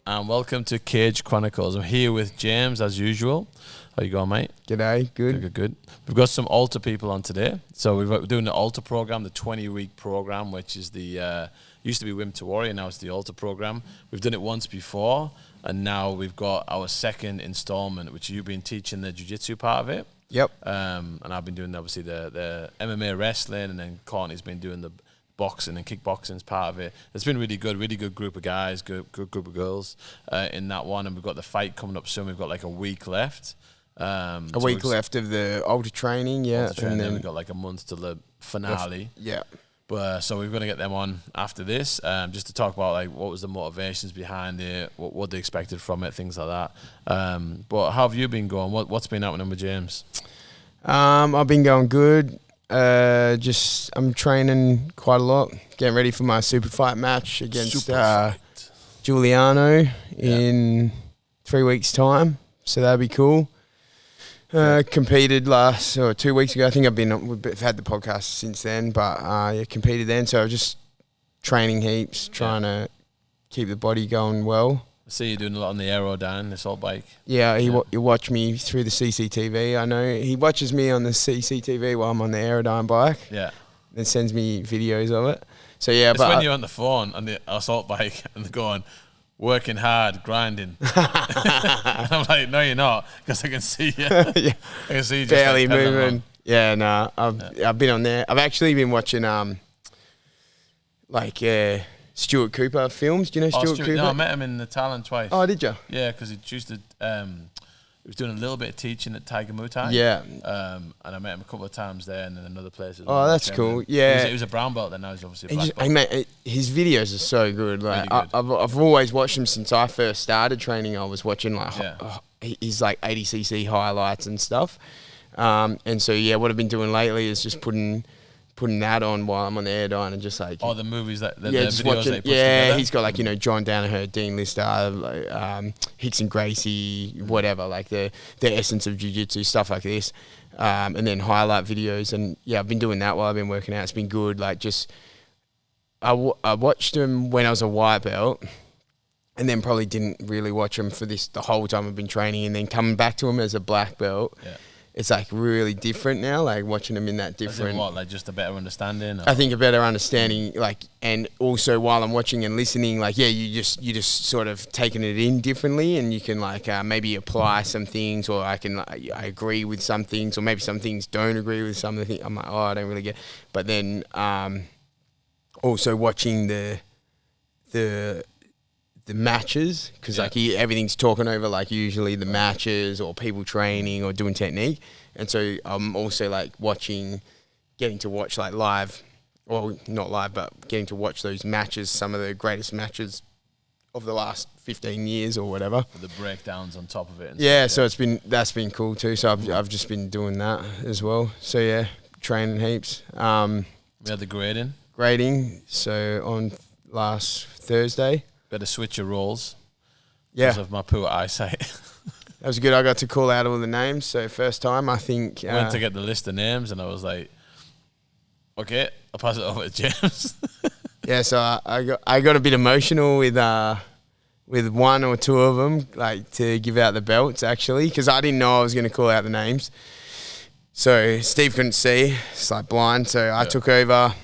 and welcome to Cage Chronicles. I'm here with James, as usual. How you going, mate? G'day, good. Good. We've got some Alta people on today. So we're doing the Alta program, the 20-week program, which is the used to be Wim to Warrior, now it's the Alta program. We've done it once before, and now we've got our second installment, which you've been teaching the jiu-jitsu part of it. Yep. And I've been doing, obviously, the MMA wrestling, and then Courtney's been doing the boxing and kickboxing's part of it. It's been really good group of guys, good group of girls in that one, and we've got the fight coming up soon. We've got like a week left. A week left of the Alta training, yeah. And then we've got like a month till the finale. Yeah. But so we're going to get them on after this, just to talk about like what was the motivations behind it, what they expected from it, things like that. But how have you been going? What's been happening with James? I've been going good. I'm training quite a lot, getting ready for my super fight match against Giuliano in 3 weeks' time. So that'd be cool. Competed 2 weeks ago. I think we've had the podcast since then, but competed then. So I was just training heaps, trying to keep the body going well. I see you doing a lot on the Aerodyne, the assault bike. Yeah, he watch me through the CCTV. I know he watches me on the CCTV while I'm on the Aerodyne bike. Yeah, and sends me videos of it. So yeah, it's when you're on the phone on the assault bike and they're going, working hard, grinding. And I'm like, no, you're not, because I can see you. Yeah. I can see you just barely like moving. Yeah, no, I've been on there. I've actually been watching Stuart Cooper films. Do you know Stuart Cooper? No, I met him in the Talent twice. Oh, did you? Yeah, because he used to. He was doing a little bit of teaching at Tiger Muay Thai. Yeah. And I met him a couple of times there, and then another place as well. Oh, that's cool. Yeah. He was a brown belt, then now he's obviously a black belt. Mate, his videos are so good. Like really good. I've always watched him since I first started training. I was watching his like 80cc highlights and stuff. And so what I've been doing lately is just putting that on while I'm on the Aerodyne and just like the movies the just videos watching. that he puts together. He's got like John Danaher, Dean Lister, Hickson Gracie, whatever, like the essence of jiu-jitsu, stuff like this, and then highlight videos. And I've been doing that while I've been working out. It's been good. Like I watched him when I was a white belt, and then probably didn't really watch him for the whole time I've been training, and then coming back to him as a black belt. Yeah. It's like really different now, like watching them in that different. As in what, like just a better understanding? I think a better understanding, like, and also while I'm watching and listening, like, you just sort of taking it in differently, and you can like maybe apply some things, or I agree with some things, or maybe some things don't agree with some of the things. I'm like, I don't really get. But then also watching the matches, because everything's talking over like usually the matches or people training or doing technique, and so I'm also like getting to watch like live, well not live, but getting to watch those matches, some of the greatest matches of the last 15 years or whatever. The breakdowns on top of it. And so that's been cool too. So I've just been doing that as well. So training heaps. We had the grading. So on last Thursday. Better switch your roles. Yeah. Because of my poor eyesight. That was good. I got to call out all the names. So first time, I think. I went to get the list of names, and I was like, okay, I'll pass it over to James. So I got a bit emotional with one or two of them, like to give out the belts actually, because I didn't know I was going to call out the names. So Steve couldn't see. It's like blind. So I took over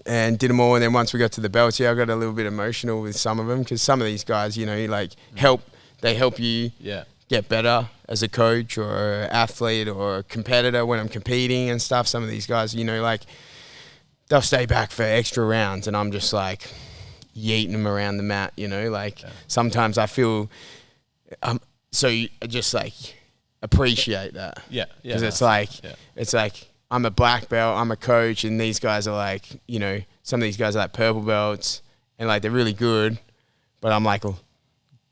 and did them all, and then once we got to the belts, I got a little bit emotional with some of them, because some of these guys, help you get better as a coach or an athlete or a competitor when I'm competing and stuff. Some of these guys, they'll stay back for extra rounds, and I'm just like yeeting them around the mat, sometimes I feel so I just like appreciate that. Because it's like I'm a black belt, I'm a coach, and these guys are like, some of these guys are like purple belts, and like they're really good, but I'm like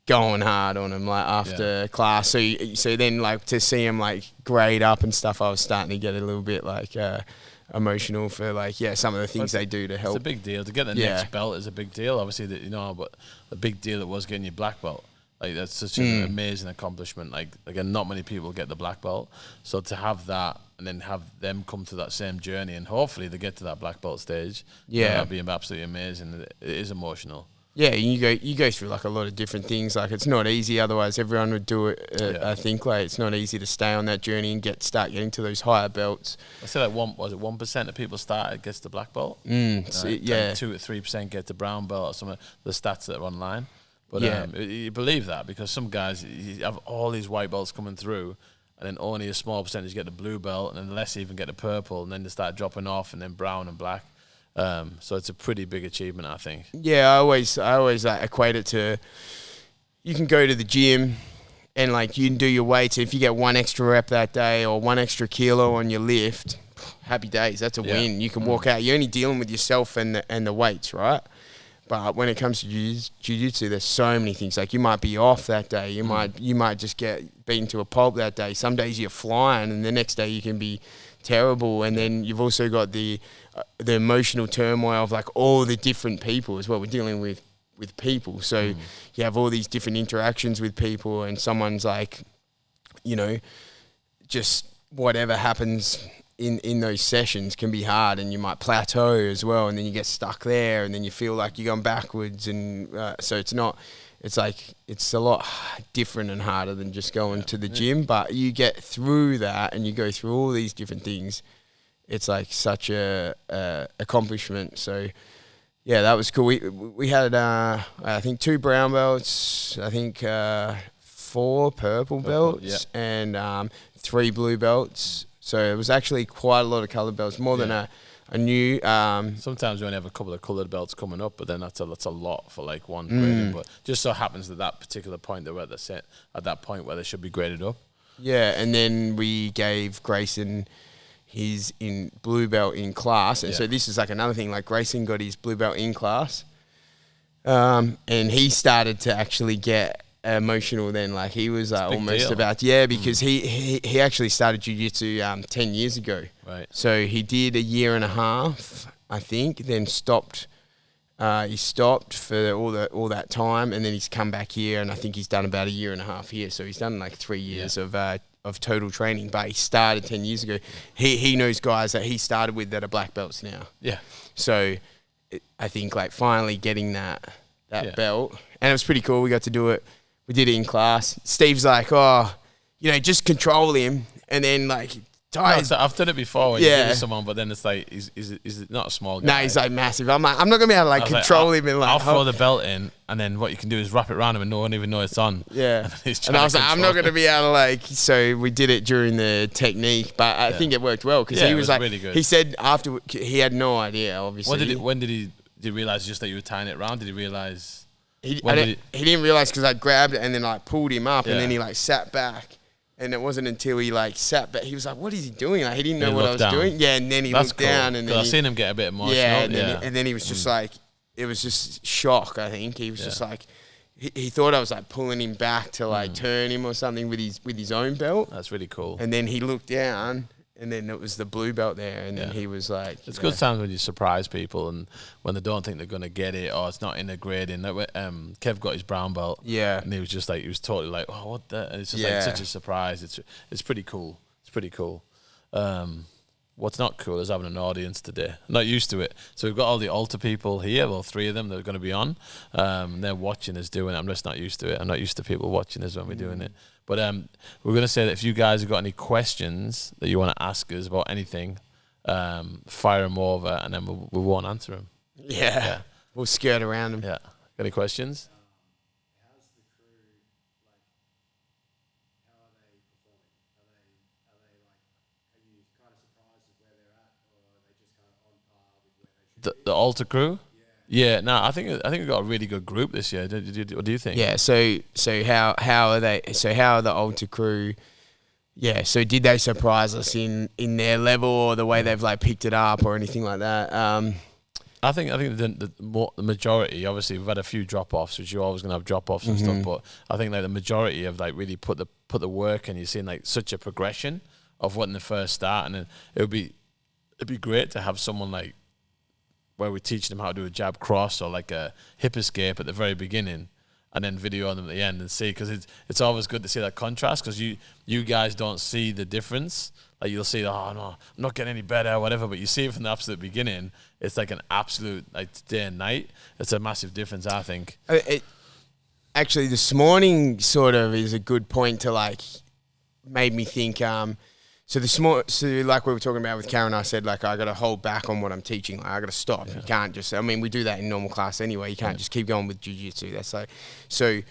going hard on them like after class. So then like to see them like grade up and stuff, I was starting to get a little bit like emotional for like some of the things they do to help. It's a big deal to get the next belt. Is a big deal, obviously, but the big deal it was getting your black belt. Like that's such an amazing accomplishment. Like again, not many people get the black belt, so to have that and then have them come to that same journey, and hopefully they get to that black belt stage. That'd be absolutely amazing. It is emotional. Yeah, you go through like a lot of different things. Like it's not easy, otherwise everyone would do it. I think like it's not easy to stay on that journey and start getting to those higher belts. I say like 1% of people start gets the black belt. Yeah, 2 to 3% get the brown belt, or some of the stats that are online. But you believe that because some guys you have all these white belts coming through, and then only a small percentage get the blue belt, and then less even get the purple, and then they start dropping off, and then brown and black. So it's a pretty big achievement, I think. Yeah, I always like, equate it to you can go to the gym and like you can do your weights. If you get one extra rep that day or one extra kilo on your lift, happy days. That's a win. You can walk out. You're only dealing with yourself and the weights, right? But when it comes to jiu-jitsu, there's so many things. Like you might be off that day. You might just get beaten to a pulp that day. Some days you're flying, and the next day you can be terrible. And then you've also got the emotional turmoil of like all the different people as well. We're dealing with people, so you have all these different interactions with people, and someone's like, just whatever happens in those sessions can be hard, and you might plateau as well, and then you get stuck there, and then you feel like you're going backwards, and so it's a lot different and harder than just going to the gym, but you get through that and you go through all these different things. It's like such a accomplishment. So yeah, that was cool. We had I think 2 brown belts, I think 4 purple belts, and 3 blue belts. So it was actually quite a lot of coloured belts, more than a new. Sometimes we only have a couple of coloured belts coming up, but then that's a lot for like one grading. But just so happens that particular point they were at that point where they should be graded up. Yeah, and then we gave Grayson his in blue belt in class, and so this is like another thing. Like Grayson got his blue belt in class, and he started to actually get emotional then. Like he was almost deal. About because he actually started jiu-jitsu 10 years ago. Right. So he did a year and a half, I think, then stopped. He stopped for all that time, and then he's come back here, and I think he's done about a year and a half here. So he's done like 3 years of total training, but he started 10 years ago. He knows guys that he started with that are black belts now. Yeah. So I think like finally getting that belt, and it was pretty cool. We got to do it. We did it in class. Steve's like, just control him, and then like so I've done it before when you give it to someone, but then it's like, is not a small guy. No, he's like massive. I'm like, I'm not gonna be able to like control him and like. I'll throw the belt in, and then what you can do is wrap it around him, and no one even knows it's on. Yeah. And I was like, I'm not gonna be able to like. So we did it during the technique, but I think it worked well because he was like, really good. He said after he had no idea, obviously. When did he realize just that you were tying it around? Did he realize? He didn't realize because I grabbed it and then like pulled him up, and then he like sat back. And it wasn't until he like sat back, he was like, "What is he doing?" Like he didn't know what I was doing. Yeah, and then he looked down, and then I've seen him get a bit emotional. And then he was just like, it was just shock. I think he was just like, he thought I was like pulling him back to like turn him or something with his own belt. That's really cool. And then he looked down, and then it was the blue belt there, and then he was like, it's good times when you surprise people and when they don't think they're gonna get it or it's not in the grading. Kev got his brown belt, and he was just like, he was totally like, oh, what the? And it's just like such a surprise. It's pretty cool. It's pretty cool. What's not cool is having an audience today. I'm not used to it. So we've got all the Alta people here, well, 3 of them that are going to be on. They're watching us doing it. I'm just not used to it. I'm not used to people watching us when we're doing it. But we're going to say that if you guys have got any questions that you want to ask us about anything, fire them over, and then we won't answer them. Yeah. We'll skirt around them. Yeah. Got any questions? How's the crew, like, how are they performing? Are they like, are you kind of surprised at where they're at, or are they just kind of on par with where they should be? The Alta crew? Yeah, no, I think we've got a really good group this year. What do you think? Yeah, so how are they? So how are the Alta crew? Yeah, so did they surprise us in their level or the way they've like picked it up or anything like that? I think the majority. Obviously, we've had a few drop offs, which you're always gonna have drop offs and stuff. But I think like the majority have like really put the work, and you're seeing like such a progression of when they first start, and it'd be great to have someone like, where we're teaching them how to do a jab cross or like a hip escape at the very beginning, and then video them at the end and see, because it's always good to see that contrast, because you guys don't see the difference. Like you'll see, oh no, I'm not getting any better, whatever, but you see it from the absolute beginning. It's like an absolute like day and night. It's a massive difference, I think. Actually, this morning sort of is a good point to like made me think. So like we were talking about with Karen, I said like I got to hold back on what I'm teaching. Like I got to stop. Yeah. You can't just. I mean, we do that in normal class anyway. You can't just keep going with jiu-jitsu. That's like. So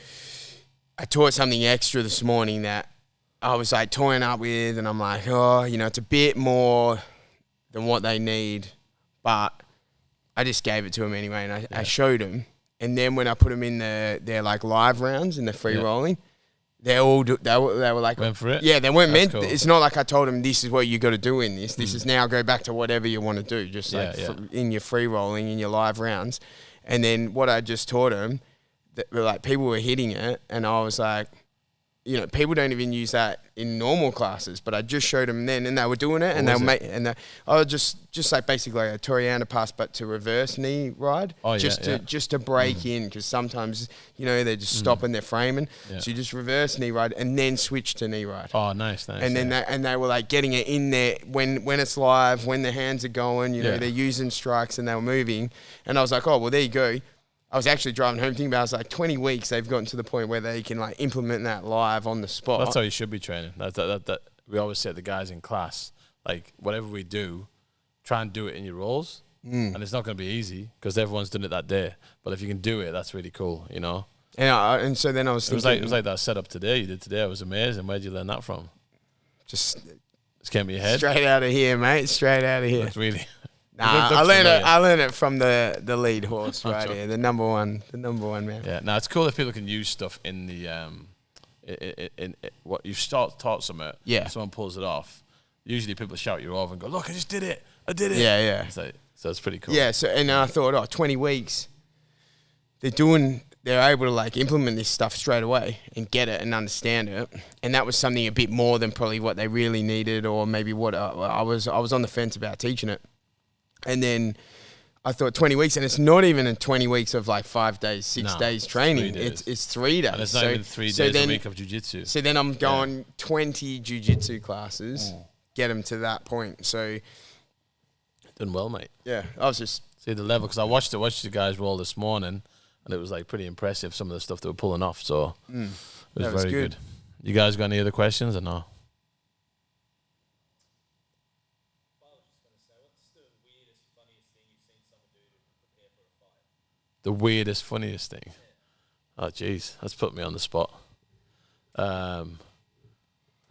I taught something extra this morning that I was like toying up with, and I'm like, oh, it's a bit more than what they need, but I just gave it to them anyway, and I showed them. And then when I put them in their like live rounds and the free rolling, they were like went for it. Yeah, they weren't That's meant. cool. It's not like I told them this is what you got to do in this. This is now go back to whatever you want to do, just like in your free rolling, in your live rounds. And then what I just taught them, like people were hitting it, and I was like, people don't even use that in normal classes, but I just showed them then, and they were doing it, and they were I was just like basically like a Toriana pass, but to reverse knee ride, just to break in, because sometimes they're just stopping their framing, so you just reverse knee ride and then switch to knee ride. Oh, nice. And then they were like getting it in there when it's live, when their hands are going, they're using strikes and they were moving, and I was like, oh well, there you go. I was actually driving home thinking about it. I was like 20 weeks they've gotten to the point where they can like implement that live on the spot. That's how you should be training. That we always say to the guys in class, like whatever we do, try and do it in your roles. And it's not going to be easy because everyone's done it that day. But if you can do it, that's really cool, And so then I was thinking, it was like that setup today you did today. It was amazing. Where'd you learn that from? Just came to your head. Straight out of here, mate. Straight out of here. That's really. Nah, I learned it from the lead horse right here, the number one man. Yeah, no, it's cool if people can use stuff in the in what you've taught something. Yeah, someone pulls it off. Usually people shout you over and go, "Look, I just did it! I did it!" Yeah. So it's pretty cool. Yeah. So and I thought, 20 weeks. They're able to like implement this stuff straight away and get it and understand it, and that was something a bit more than probably what they really needed, or maybe what I was on the fence about teaching it. And then I thought 20 weeks, and it's not even in 20 weeks of like 5 days, 6 days training. It's 3 days. And it's not even 3 days a week of jiu-jitsu. So then I'm going 20 jiu-jitsu classes, get them to that point. So done well, mate. Yeah, I was just see the level, because I watched the guys roll this morning, and it was like pretty impressive, some of the stuff they were pulling off. So it was very good. You guys got any other questions or no? The weirdest, funniest thing. Oh, jeez, that's put me on the spot. I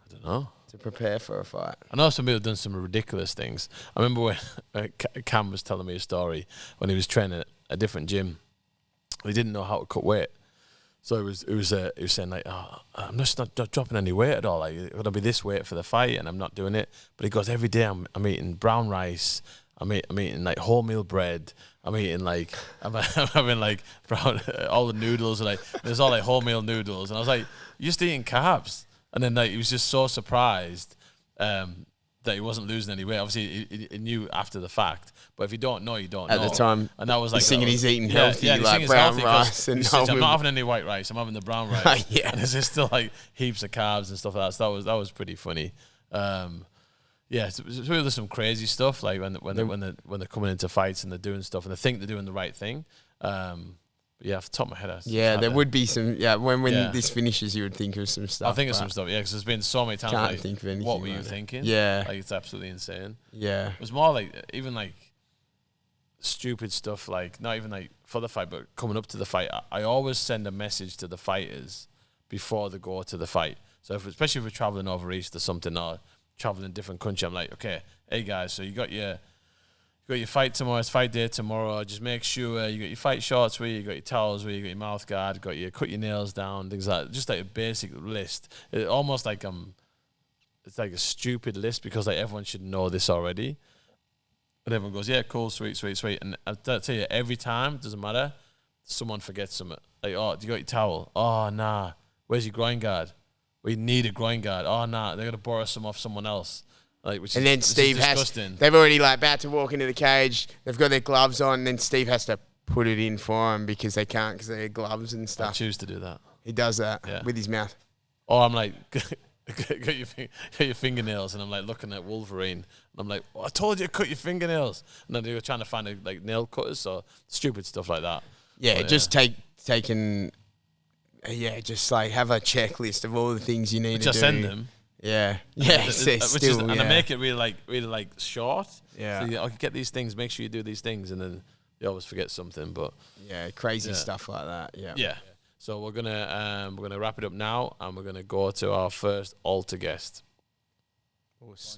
don't know. To prepare for a fight. I know some people have done some ridiculous things. I remember when Cam was telling me a story when he was training at a different gym. He didn't know how to cut weight, so he was saying like, "Oh, I'm just not dropping any weight at all. Like, it's got to be this weight for the fight, and I'm not doing it." But he goes, "Every day I'm eating brown rice. I'm eating like wholemeal bread. I'm having like brown, all the noodles, and like there's all like wholemeal noodles." And I was like, "You're just eating carbs." And then like he was just so surprised that he wasn't losing any weight. Obviously, he knew after the fact, but if you don't know, you don't know. At the time, and that was like he's eating healthy, like brown rice. And I'm not having any white rice. I'm having the brown rice. Yeah, and there's still like heaps of carbs and stuff like that. So that was pretty funny. Yeah, so there's some crazy stuff like when they're coming into fights and they're doing stuff and they think they're doing the right thing. But yeah, off the top of my head, there would be some. Yeah, when this finishes, you would think of some stuff. I think of some stuff. Yeah, because there's been so many times. Can't like, think of anything. What were you thinking? Yeah, like it's absolutely insane. Yeah, it was more like even like stupid stuff, like not even like for the fight, but coming up to the fight. I always send a message to the fighters before they go to the fight. So especially if we're traveling over east or something, or traveling in a different country, I'm like, okay, hey guys, so you got your fight tomorrow, it's fight day tomorrow, just make sure you got your fight shorts with you, got your towels with you, got your mouth guard, got your cut your nails down, things like that. Just like a basic list. It almost like it's like a stupid list because like everyone should know this already. And everyone goes, yeah, cool, sweet. And I tell you, every time, doesn't matter, someone forgets something. Like, oh, do you got your towel? Oh, nah. Where's your groin guard? We need a groin guard. Oh, nah, they're going to borrow some off someone else. Like, and then Steve has, they've already like about to walk into the cage, they've got their gloves on, and then Steve has to put it in for him because they can't because they have gloves and I stuff. choose to do that. He does that Yeah. with his mouth. Or I'm like, cut your fingernails, and I'm like looking at Wolverine, and I'm like, I told you to cut your fingernails, and then they were trying to find like nail cutters or stupid stuff like that. Yeah, But, just taking. Yeah, just like have a checklist of all the things you need which to I do. send them. Yeah, yeah, And I make it really like short. Yeah. So I can get these things. Make sure you do these things, and then you always forget something. But yeah, crazy Yeah. stuff like that. Yeah, yeah. So we're gonna wrap it up now, and we're gonna go to our first altar guest.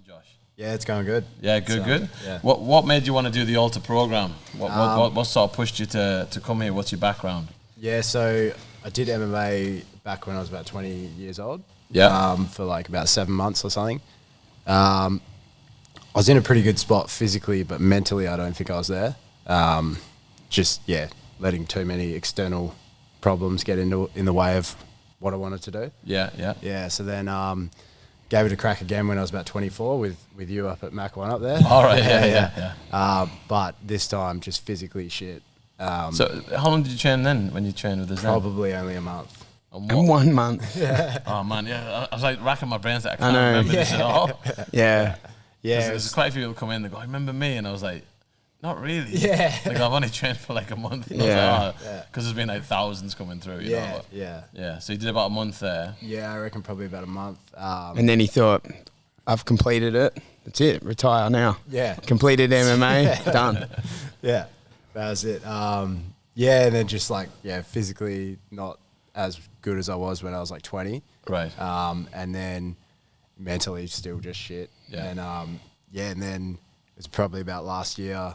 Josh. Yeah, it's going good. Yeah, good, So, good. yeah. What made you want to do the altar program? What sort of pushed you to come here? What's your background? Yeah, so I did MMA back when I was about 20 years old. Yeah. For like about 7 months or something. I was in a pretty good spot physically, but mentally I don't think I was there. Letting too many external problems get in the way of what I wanted to do. Yeah, yeah. Yeah, so then gave it a crack again when I was about 24 with you up at Mac 1 up there. All right, yeah. But this time just physically shit. So how long did you train then? When you trained with us? Probably only a month. And in 1 month. Oh man, yeah. I was like racking my brains that I I can't know. remember this at all. Yeah, Yeah, There's quite a few people come in. They go, "I remember me," and I was like, "Not really." Yeah. Like I've only trained for like a month. Yeah. Because there's been like thousands coming through. You know, but- yeah. So you did about a month there. Yeah, I reckon probably about a month. and then he thought, "I've completed it. That's it. Retire now." Yeah. Completed MMA. Done. Yeah, that was it. Yeah, and then just like, physically not as good as I was when I was like 20. Right. And then mentally still just shit. Yeah. And and then it was probably about last year.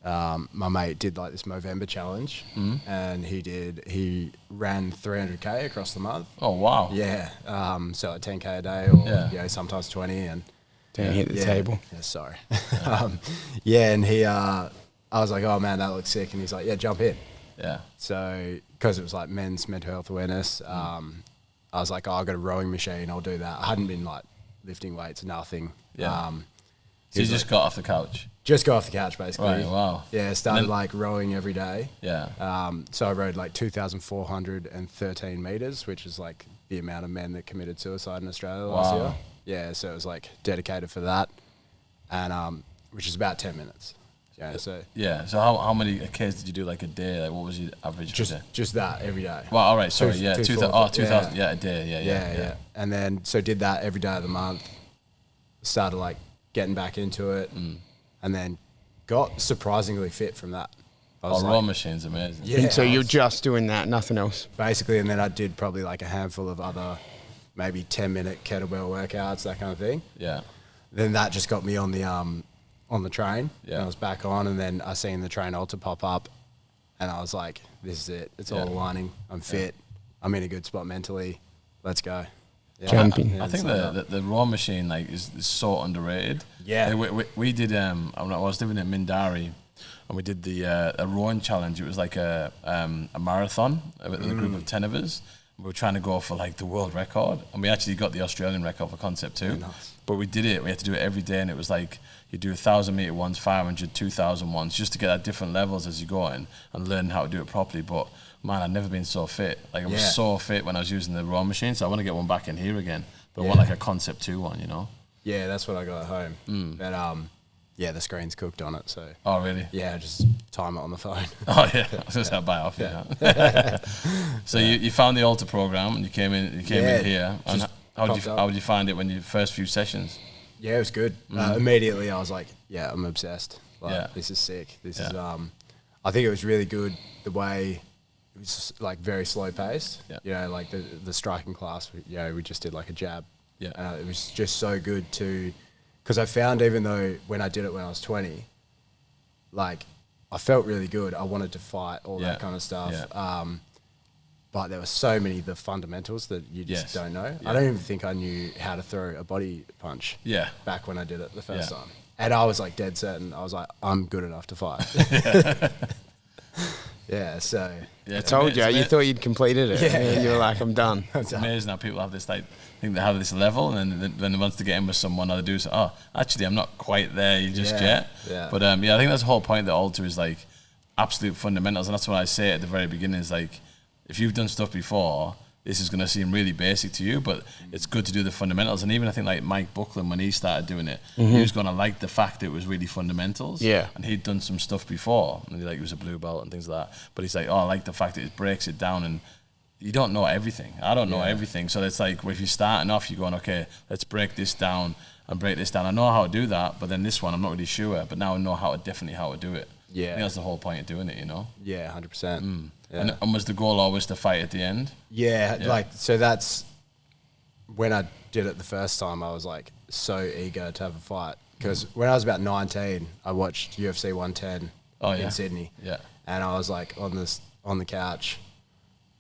My mate did like this Movember challenge, and he ran 300k across the month. Oh wow. Yeah, so like 10k a day, or Yeah. sometimes 20, and Don't hit the table. Yeah, sorry. And he, I was like, oh man, that looks sick, and he's like, yeah, jump in. Yeah. So because it was like men's mental health awareness, I was like, oh, I got a rowing machine, I'll do that. I hadn't been like lifting weights, nothing. Yeah. He So you was just got off the couch. just got off the couch basically. Right. Wow. Yeah, started then- like rowing every day. Yeah. So I rowed like 2,413 meters, which is like the amount of men that committed suicide in Australia last Wow. year. Yeah, so it was like dedicated for that, and which is about 10 minutes. Yeah, so Yeah. So how many Ks did you do like a day? Like what was your average per day? just that every day. Well, all right. Sorry. Two- Yeah. 2,000. 2,000. Yeah, a day. Yeah. And then so did that every day of the month. Started like getting back into it, and then got surprisingly fit from that. I was Oh, like, row machine's amazing. yeah, So I you're was- just doing that, nothing else. basically, and then I did probably like a handful of other, maybe 10-minute kettlebell workouts, that kind of thing. Yeah. Then that just got me on the train. Yeah. And I was back on, and then I seen the Train Alta pop up, and I was like, this is it. It's all Yeah. aligning. I'm fit. I'm in a good spot mentally. Let's go. Yeah. Champion. I think the raw machine like is so underrated. Yeah. Like, we did I was living in Mindari, and we did the a rowing challenge. It was like a marathon with a group of 10 of us. We were trying to go for like the world record, and we actually got the Australian record for concept too. Nice. But we did it. We had to do it every day, and it was like you do 1,000 meter ones, 500, 2,000 ones, just to get at different levels as you go in and learn how to do it properly. But man, I've never been so fit. Like I was Yeah. so fit when I was using the raw machine, so I want to get one back in here again. But I Yeah. want like a concept 2 one, you know? Yeah, that's what I got at home. But the screen's cooked on it, so Oh really? yeah, just time it on the phone. Oh yeah, I was just gonna buy off. Yeah. So you found the altar program and you came in Yeah, here. And just how popped up. did you find it when you first few sessions? Yeah, it was good. Immediately, I was like, "Yeah, I'm obsessed. Like, Yeah. this is sick. This Yeah. is." I think it was really good the way it was like very slow paced. Yeah. You know, like the striking class. We just did like a jab. Yeah. It was just so good because I found even though when I did it when I was 20, like I felt really good. I wanted to fight all Yeah. that kind of stuff. Yeah. But there were so many of the fundamentals that you just Yes. don't know. Yeah. I don't even think I knew how to throw a body punch Yeah. back when I did it the first Yeah. time. And I was like dead certain. I was like, I'm good enough to fight. Yeah, so Yeah, I told you, you thought you'd completed it. Yeah. Yeah. You were like, I'm done. It's amazing how people have this like think they have this level, and then once they get in with someone, or they do so. Oh, actually, I'm not quite there just Yeah. yet. Yeah. But I think that's the whole point of the altar is like absolute fundamentals, and that's what I say at the very beginning. Is like, if you've done stuff before, this is going to seem really basic to you, but it's good to do the fundamentals. And even I think like Mike Buckland, when he started doing it, he was going to like the fact that it was really fundamentals. Yeah. And he'd done some stuff before, and he was a blue belt and things like that. But he's like, oh, I like the fact that it breaks it down, and you don't know everything. I don't know everything. So it's like, if you're starting off, you're going, okay, let's break this down and break this down. I know how to do that, but then this one, I'm not really sure. But now I know definitely how to do it. Yeah. I think that's the whole point of doing it, you know? Yeah, 100%. Yeah. And was the goal always to fight at the end? Yeah, like, so that's when I did it the first time, I was like so eager to have a fight. Because when I was about 19, I watched UFC 110 in Sydney. Yeah. And I was like on the couch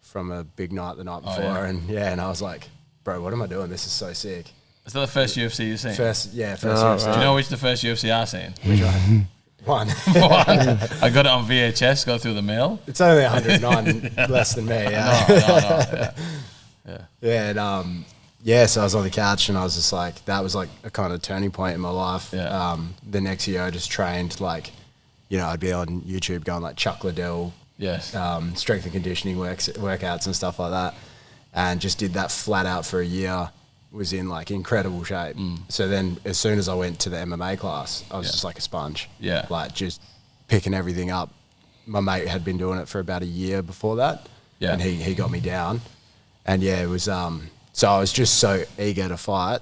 from a big night the night before. And I was like, bro, what am I doing? This is so sick. Is that the first UFC you've seen? First UFC. Do you know which the first UFC I've seen? Which one? One. I got it on VHS, go through the mail. It's only 109 less than me. Yeah. No. Yeah. So I was on the couch and I was just like, that was like a kind of turning point in my life. Yeah. The next year I just trained like, you know, I'd be on YouTube going like Chuck Liddell, Yes. strength and conditioning workouts and stuff like that, and just did that flat out for a year. Was in like incredible shape. So then as soon as I went to the MMA class, I was just like a sponge. Yeah. Like just picking everything up. My mate had been doing it for about a year before that. Yeah. And he got me down. And yeah, it was so I was just so eager to fight.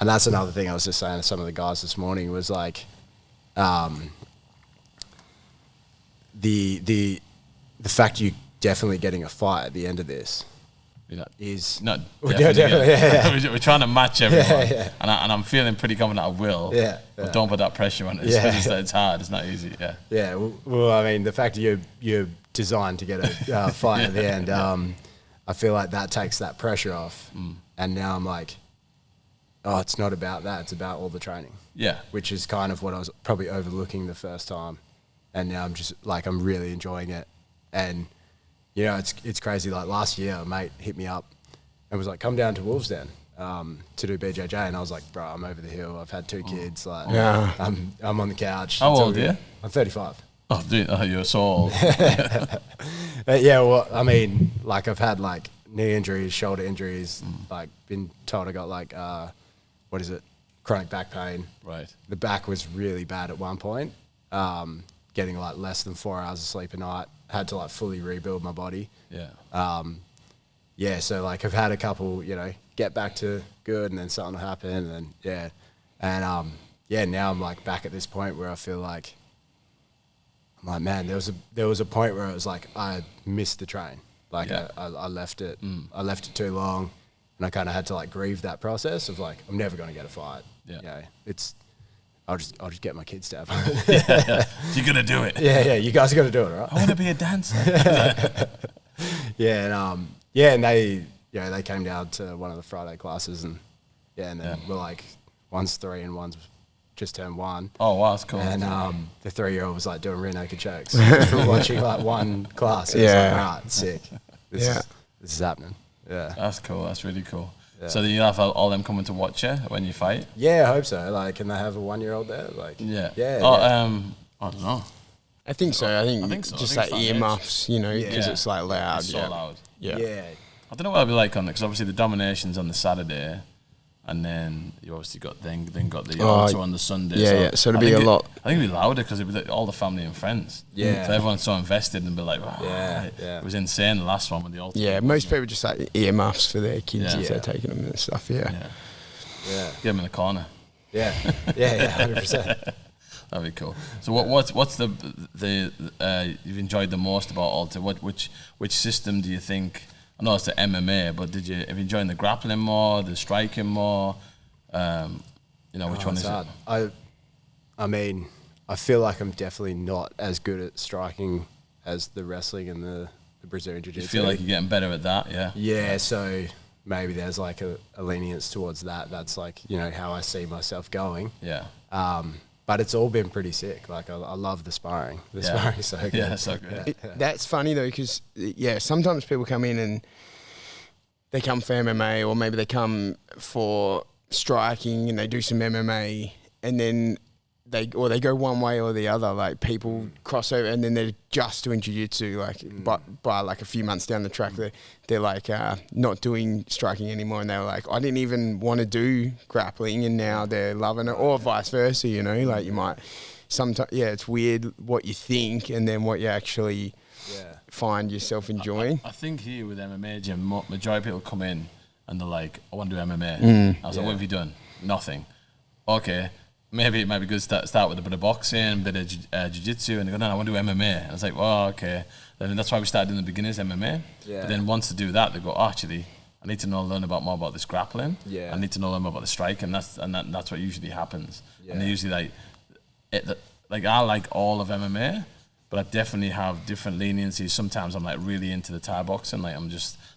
And that's another thing I was just saying to some of the guys this morning was like the fact you definitely getting a fight at the end of this is not definitely, yeah. We're trying to match everyone, Yeah. And I'm feeling pretty confident I will. Yeah, But yeah. don't put that pressure on it. It's hard. It's not easy. Yeah. Yeah, well, I mean, the fact that you're designed to get a fight at the end, I feel like that takes that pressure off. And now I'm like, oh, it's not about that. It's about all the training. Yeah. Which is kind of what I was probably overlooking the first time. And now I'm just like, I'm really enjoying it. And, you know, it's crazy. Like last year, a mate hit me up and was like, come down to Wolves then to do BJJ. And I was like, bro, I'm over the hill. I've had 2 kids. Like, I'm on the couch. How It's all old are you? good. I'm 35. Oh, dude, you're so old. Yeah, well, I mean, like I've had like knee injuries, shoulder injuries, like been told I got like, chronic back pain. Right. The back was really bad at one point, getting like less than 4 hours of sleep a night. Had to like fully rebuild my body. Yeah. Yeah, so like I've had a couple, you know, get back to good and then something happened and yeah. And now I'm like back at this point where I feel like, I'm like, man, there was a point where it was like I missed the train. Like I left it. I left it too long, and I kind of had to like grieve that process of like I'm never going to get a fight. Yeah. You know, I'll just get my kids to have it. You're gonna do it. Yeah. You guys are going to do it, all right? I want to be a dancer. And they came down to one of the Friday classes and then we're like, one's 3 and one's just turned 1. Oh wow, that's cool. And the 3-year-old was like doing rear naked chokes from watching like one class. It was like, right, sick. This is happening. Yeah. That's cool. That's really cool. Yeah. So then you have all them coming to watch you when you fight? Yeah, I hope so. Like, can they have a 1-year-old there? Like, yeah. I don't know. I think so. I think so. just I think like it's earmuffs, you know, because it's like loud. It's so loud. Yeah. I don't know what I'll be like on it because obviously the domination's on the Saturday, and then you obviously got the Alta on the Sunday. Yeah, so it'll be a lot. I think it'll be louder because it'll be like all the family and friends. Yeah. So everyone's so invested and be like, wow. Yeah. It was insane the last one with the Alta. Yeah, most people just like earmuffs for their kids if they're Yeah. taking them and stuff. Yeah. Get them in the corner. Yeah, 100%. That'd be cool. So what's the you've enjoyed the most about Alta? Which system do you think? I know it's the MMA, but have you enjoyed the grappling more, the striking more? Which one is hard. it? I mean, I feel like I'm definitely not as good at striking as the wrestling and the Brazilian Jiu-Jitsu. You feel like you're getting better at that, yeah? Yeah, so maybe there's like a lenience towards that. That's like, you know, how I see myself going. Yeah. But it's all been pretty sick. Like, I love the sparring. The sparring's so good. Yeah, so good. That's funny though, because sometimes people come in and they come for MMA, or maybe they come for striking and they do some MMA, and then they go one way or the other. Like people cross over and then they're just doing jiu-jitsu. Like by like a few months down the track, they're like not doing striking anymore. And they're like, I didn't even want to do grappling, and now they're loving it, or vice versa. You know, like you might sometimes. Yeah, it's weird what you think and then what you actually find yourself enjoying. I think here with MMA, Jim, majority of people come in and they're like, I want to do MMA. I was like, what have you done? Nothing. Okay. Maybe it might be good to start with a bit of boxing, a bit of jiu-jitsu, and they go, no, I want to do MMA. And I was like, well, okay. Then that's why we started doing the beginners MMA. Yeah. But then once to do that, they go, oh, actually, I need to learn more about this grappling. Yeah. I need to learn more about the striking. That's what usually happens. Yeah. And they usually I like all of MMA, but I definitely have different leniencies. Sometimes I'm like really into the Thai boxing, like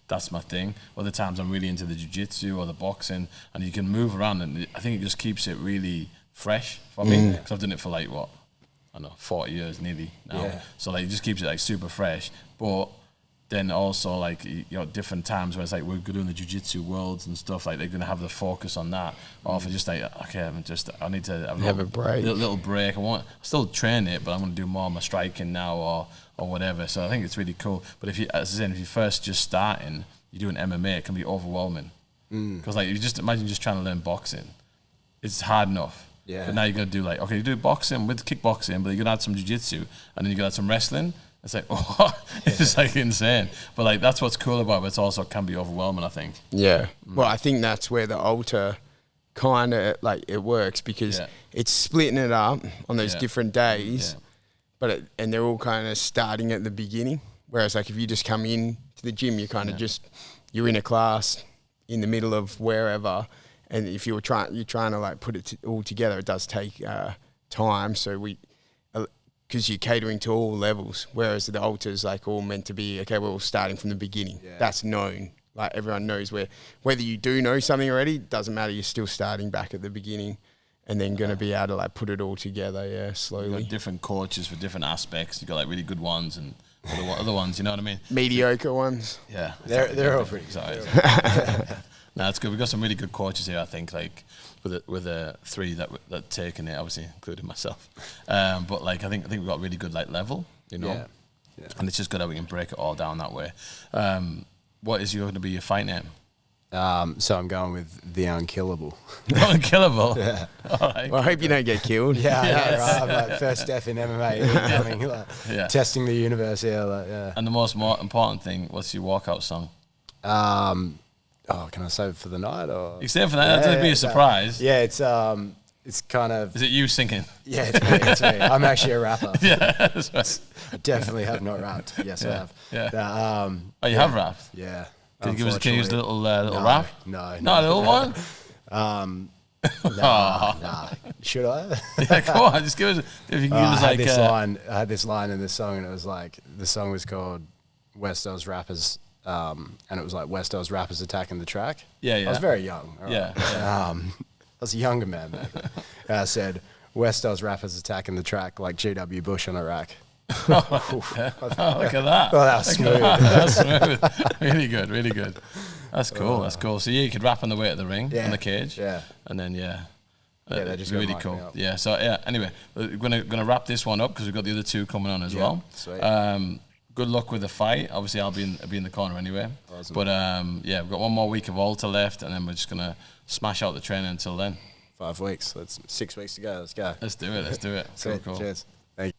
that's my thing. Other times I'm really into the jiu-jitsu or the boxing, and you can move around, and I think it just keeps it really fresh for me, because I've done it for like 40 years nearly now. Yeah. So like it just keeps it like super fresh. But then also like different times where it's like we're doing the jiu-jitsu worlds and stuff, like they're gonna have the focus on that. Or if it's just like I need to have a break, little break. I still train it, but I'm gonna do more of my striking now or whatever. So I think it's really cool. But if you first just starting, you do an MMA, it can be overwhelming. Because like you just imagine just trying to learn boxing, it's hard enough. Yeah. But now you're gonna do like, okay, you do boxing with kickboxing, but you're gonna add some jiu-jitsu, and then you're gonna add some wrestling. It's like, it's just like insane. But like that's what's cool about it, but it's also can be overwhelming, I think. Yeah. Well, I think that's where the Alta kind of like it works, because it's splitting it up on those different days, but and they're all kind of starting at the beginning. Whereas like if you just come in to the gym, you kind of you're in a class in the middle of wherever. And if you're trying to like put it all together, it does take time. So because you're catering to all levels, whereas the Alta's like all meant to be, okay, we're all starting from the beginning. Yeah. That's known. Like everyone knows whether you do know something already, doesn't matter. You're still starting back at the beginning, and then going to be able to like put it all together, slowly. You've got different coaches for different aspects. You've got like really good ones and other ones, you know what I mean? Mediocre ones. Yeah. They're all pretty exciting. No, it's good. We've got some really good coaches here, I think, like with the three that taken it, obviously including myself. But like I think we've got really good like level, you know. Yeah. And it's just good that we can break it all down that way. What is going to be your fight name? So I'm going with the Unkillable. Unkillable? Yeah. All right. Well, I hope you don't get killed. Right. I'm like first step in MMA, testing the universe here. And the most important thing, what's your walkout song? Can I save it for the night, or? You save it for that? That'd be a surprise. It's kind of. Is it you singing? Yeah, it's me. I'm actually a rapper. Yeah, that's right. I definitely have not rapped. Yes, I have. Yeah. You have rapped? Yeah. Can you use a little rap? No. Not a little one? Nah. Should I? Yeah, come on. Just give us. If you can give us like I had this line in this song, and it was like the song was called West Oz Rappers. And it was like West Oz rappers attacking the track. Yeah. I was very young. Right? Yeah. I was a younger man back then. And I said, West Oz rappers attacking the track like GW Bush on Iraq. Look at that. Oh, that was smooth. That's smooth. Really good, really good. That's cool, that's cool. So you could rap on the way to the ring, on the cage. Yeah. And then, they just really cool. Yeah, so anyway, we're gonna wrap this one up because we've got the other two coming on as well. Sweet. Good luck with the fight. Obviously, I'll be in the corner anyway. Awesome. But we've got one more week of Alta left, and then we're just gonna smash out the training until then. 5 weeks. 6 weeks to go. Let's go. Let's do it. Sweet. Cool. Cheers. Thank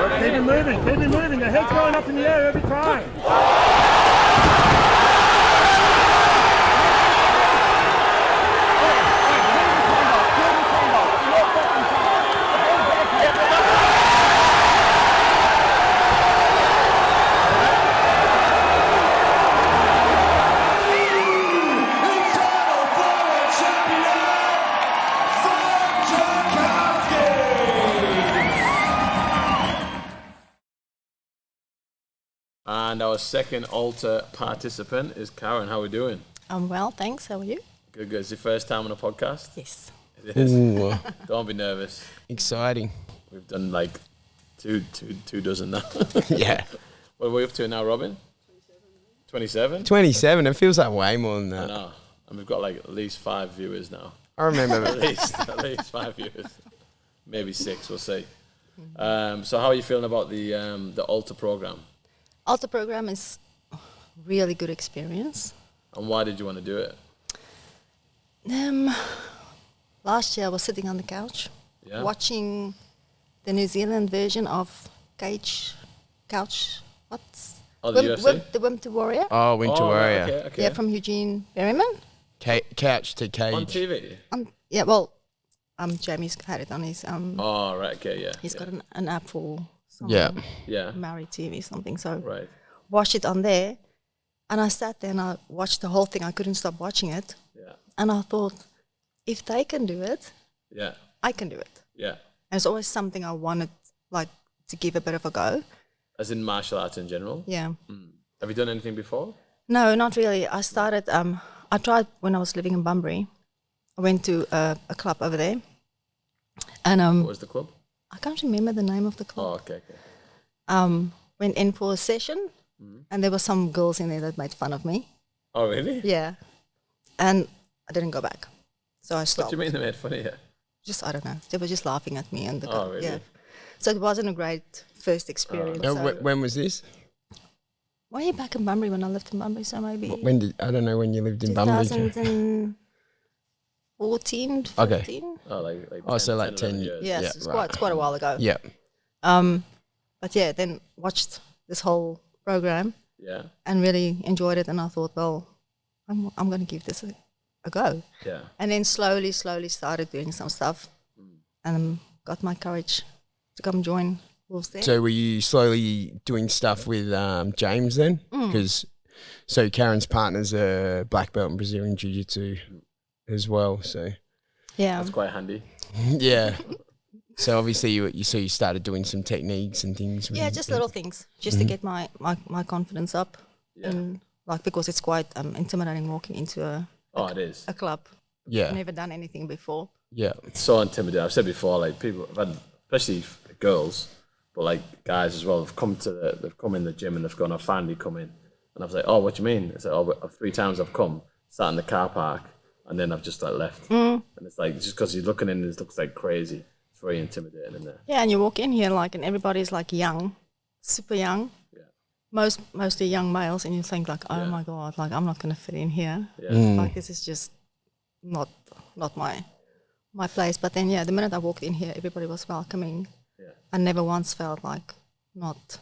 you. Keep it moving. The head's going up in the air every time. And our second Alta participant is Karen. How are we doing? I'm well, thanks. How are you? Good. It's your first time on a podcast? Yes. It is. Don't be nervous. Exciting. We've done like two dozen now. Yeah. What are we up to now, Robin? 27? 27. It feels like way more than that. I know. And we've got like at least 5 viewers now. I remember at least 5 viewers. maybe 6. We'll see. So how are you feeling about the Alta program? Alta program is really good experience. And why did you want to do it? Last year I was sitting on the couch Yeah. watching the New Zealand version of Cage Oh, the UFC? The Wimp to Warrior. Oh, Winter Warrior. Okay. Yeah, from Eugene Berryman. Couch to cage. On TV? Yeah, well, Jamie's had it on his Oh, right. Okay. Yeah. he's yeah. got an app for Yeah. Yeah. Married TV something. So Right. watched it on there, and I sat there and I watched the whole thing. I couldn't stop watching it, Yeah. and I thought, if they can do it, Yeah. I can do it. Yeah. And it's always something I wanted, like, to give a bit of a go. As in martial arts in general. Yeah. Have you done anything before? No, not really. I started. I tried when I was living in Bunbury. I went to a club over there, and What was the club? I can't remember the name of the club. Oh, okay. Okay. Went in for a session, and there were some girls in there that made fun of me. Oh, really? Yeah, and I didn't go back, so I What stopped. do you mean they made fun of you? Just I don't know. They were just laughing at me, and Oh, really? yeah. So it wasn't a great first experience. Oh, so. when was this? Way back in Bunbury when I lived in Bunbury, so maybe When did I don't know when you lived in Bunbury. 2014, Okay. 15. Oh, like Oh, so like 10 years. Yes, Yeah, it's right. quite a while ago. Yeah. But yeah, then watched this whole program Yeah. and really enjoyed it, and I thought, well, I'm going to give this a go. Yeah. And then slowly started doing some stuff, and got my courage to come join Wolves there. So were you slowly doing stuff with James then? Because so Karen's partner's a black belt in Brazilian Jiu-Jitsu as well. So yeah, That's quite handy. yeah. So obviously you started doing some techniques and things. yeah, just little things, just to get my confidence up, Yeah. and like because it's quite intimidating walking into Oh, it is. a club. Yeah. Never done anything before. Yeah. It's so intimidating. I've said before, like people, I've had, especially girls, but like guys as well, have they've come in the gym and they've gone, I've finally come in. And I was like, oh, what do you mean? It's like, oh, 3 times I've come, sat in the car park, and then I've just like left. And it's like, just because you're looking in, it looks like crazy. It's very intimidating in there. Yeah, and you walk in here like, and everybody's like young, super young. Yeah. Mostly young males, and you think like, oh Yeah. my god, like I'm not gonna fit in here. Yeah. Like this is just not my place. But then yeah, the minute I walked in here, everybody was welcoming. Yeah. I never once felt like not